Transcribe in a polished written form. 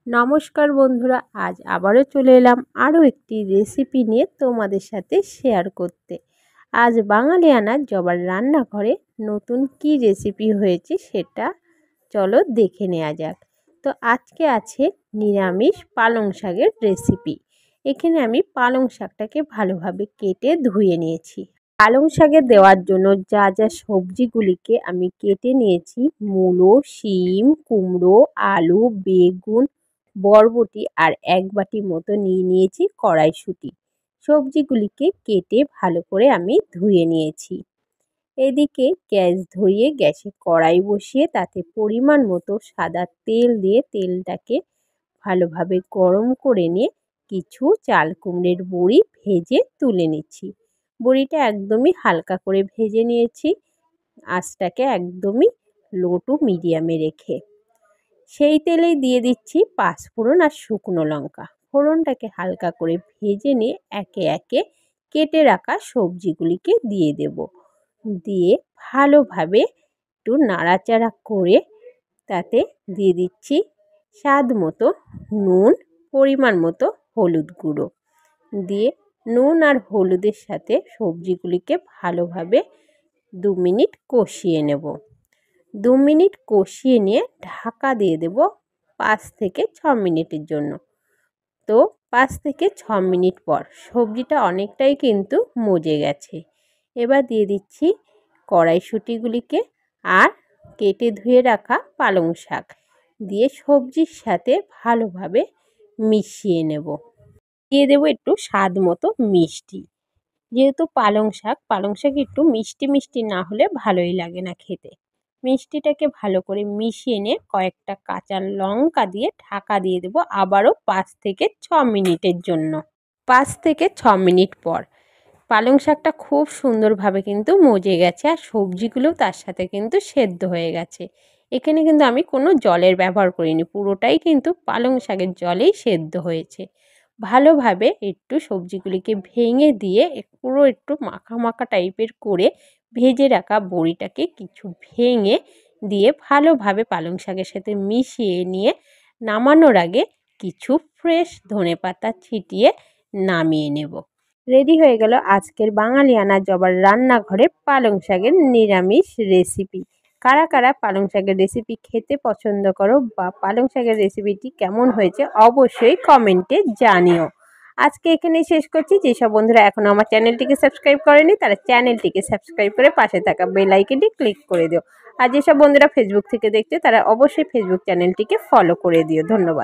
নমস্কার বন্ধুরা, আজ আবারও চলে এলাম আরও একটি রেসিপি নিয়ে তোমাদের সাথে শেয়ার করতে। আজ বাঙালিয়ানা জবার রান্নাঘরে নতুন কি রেসিপি হয়েছে সেটা চলো দেখে নেওয়া যাক। তো আজকে আছে নিরামিষ পালং শাকের রেসিপি। এখানে আমি পালং শাকটাকে ভালোভাবে কেটে ধুয়ে নিয়েছি। পালং শাকে দেওয়ার জন্য যা যা সবজিগুলিকে আমি কেটে নিয়েছি, মূলো, শিম, কুমড়ো, আলু, বেগুন, বরবটি আর 1 বাটি মতো নিয়ে নিয়েছি কড়াইশুঁটি। সবজিগুলিকে কেটে ভালো করে আমি ধুয়ে নিয়েছি। এদিকে গ্যাস ধরিয়ে গ্যাসে কড়াই বসিয়ে তাতে পরিমাণ মতো সাদা তেল দিয়ে তেলটাকে ভালোভাবে গরম করে নিয়ে কিছু চাল কুমড়োর বড়ি ভেজে তুলে নিচ্ছি। বড়িটা একদমই হালকা করে ভেজে নিয়েছি, আঁচটাকে একদমই লো টু মিডিয়ামে রেখে। সেই তেলেই দিয়ে দিচ্ছি পাঁচফোড়ন আর শুকনো লঙ্কা। ফোড়নটাকে হালকা করে ভেজে নিয়ে একে একে কেটে রাখা সবজিগুলিকে দিয়ে দেব। দিয়ে ভালোভাবে একটু নাড়াচাড়া করে তাতে দিয়ে দিচ্ছি স্বাদ মতো নুন, পরিমাণ মতো হলুদ গুঁড়ো। দিয়ে নুন আর হলুদের সাথে সবজিগুলিকে ভালোভাবে 2 মিনিট কষিয়ে নেব। 2 মিনিট কষিয়ে নিয়ে ঢাকা দিয়ে দেব 5 থেকে 6 মিনিটের জন্য। তো 5 থেকে 6 মিনিট পর সবজিটা অনেকটাই কিন্তু মজে গেছে। এবার দিয়ে দিচ্ছি কড়াইশুঁটিগুলিকে আর কেটে ধুয়ে রাখা পালং শাক দিয়ে সবজির সাথে ভালোভাবে মিশিয়ে নেব। দিয়ে দেবো একটু স্বাদ মতো মিষ্টি। যেহেতু পালং শাক একটু মিষ্টি মিষ্টি না হলে ভালোই লাগে না খেতে। মিষ্টিটাকে ভালো করে মিশিয়ে নিয়ে কয়েকটা কাঁচা লঙ্কা দিয়ে ঢাকা দিয়ে দেবো আবারও 5 থেকে 6 মিনিটের জন্য। 5 থেকে 6 মিনিট পর পালং শাকটা খুব সুন্দরভাবে কিন্তু মজে গেছে আর সবজিগুলোও তার সাথে কিন্তু সেদ্ধ হয়ে গেছে। এখানে কিন্তু আমি কোনো জলের ব্যবহার করিনি, পুরোটাই কিন্তু পালং শাকের জলেই সেদ্ধ হয়েছে। ভালোভাবে একটু সবজিগুলিকে ভেঙে দিয়ে পুরো একটু মাখা মাখা টাইপের করে ভেজে রাখা বড়িটাকে কিছু ভেঙে দিয়ে ভালোভাবে পালং শাকের সাথে মিশিয়ে নিয়ে নামানোর আগে কিছু ফ্রেশ ধনেপাতা ছিটিয়ে নামিয়ে নেব। রেডি হয়ে গেল আজকের বাঙালিয়ানা জবার রান্নাঘরে পালং শাকের নিরামিষ রেসিপি। কারা কারা পালং শাকের রেসিপি খেতে পছন্দ করো বা পালং শাকের রেসিপিটি কেমন হয়েছে অবশ্যই কমেন্টে জানিও। আজকে এখানেই শেষ করছি। যেসব বন্ধুরা এখনও আমার চ্যানেলটিকে সাবস্ক্রাইব করেনি তারা চ্যানেলটিকে সাবস্ক্রাইব করে পাশে থাকা বেল আইকনটি ক্লিক করে দিও। আর যেসব বন্ধুরা ফেসবুক থেকে দেখছে তারা অবশ্যই ফেসবুক চ্যানেলটিকে ফলো করে দিও। ধন্যবাদ।